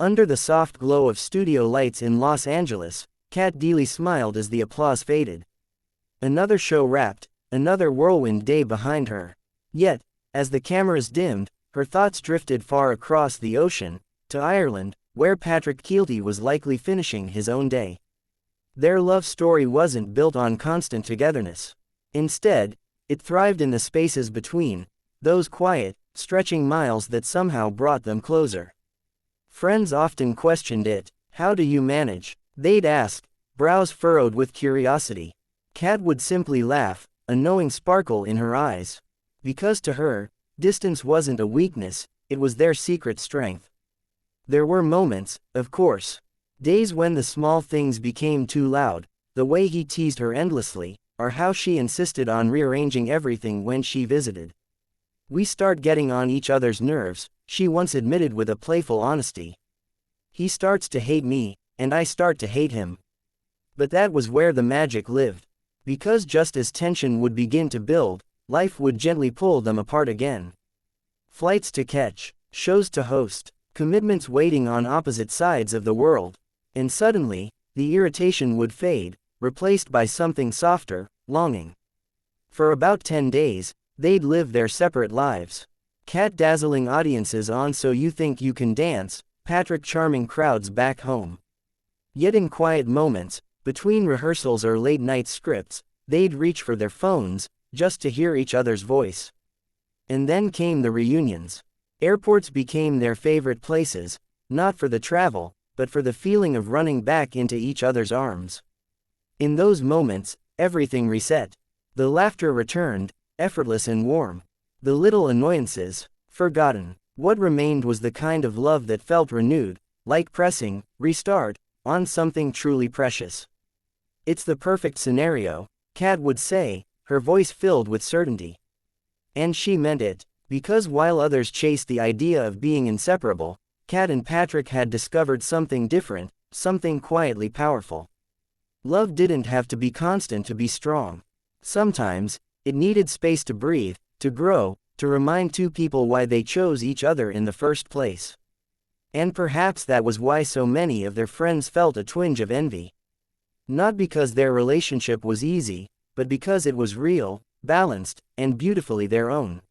Under the soft glow of studio lights in Los Angeles, Kat Deeley smiled as the applause faded. Another show wrapped, another whirlwind day behind her. Yet, as the cameras dimmed, her thoughts drifted far across the ocean, to Ireland, where Patrick Kielty was likely finishing his own day. Their love story wasn't built on constant togetherness. Instead, it thrived in the spaces between, those quiet, stretching miles that somehow brought them closer. Friends often questioned it. How do you manage? They'd ask, brows furrowed with curiosity. Kat would simply laugh, a knowing sparkle in her eyes. Because to her, distance wasn't a weakness, it was their secret strength. There were moments, of course. Days when the small things became too loud, the way he teased her endlessly, or how she insisted on rearranging everything when she visited. We start getting on each other's nerves, she once admitted with a playful honesty. He starts to hate me, and I start to hate him. But that was where the magic lived. Because just as tension would begin to build, life would gently pull them apart again. Flights to catch, shows to host, commitments waiting on opposite sides of the world. And suddenly, the irritation would fade, replaced by something softer, longing. For about 10 days, they'd live their separate lives. Kat dazzling audiences on So You Think You Can Dance, Patrick charming crowds back home. Yet in quiet moments, between rehearsals or late-night scripts, they'd reach for their phones, just to hear each other's voice. And then came the reunions. Airports became their favorite places, not for the travel, but for the feeling of running back into each other's arms. In those moments, everything reset. The laughter returned, effortless and warm. The little annoyances, forgotten. What remained was the kind of love that felt renewed, like pressing restart on something truly precious. It's the perfect scenario, Kat would say, her voice filled with certainty. And she meant it, because while others chased the idea of being inseparable, Kat and Patrick had discovered something different, something quietly powerful. Love didn't have to be constant to be strong. Sometimes, it needed space to breathe, to grow, to remind two people why they chose each other in the first place. And perhaps that was why so many of their friends felt a twinge of envy. Not because their relationship was easy, but because it was real, balanced, and beautifully their own.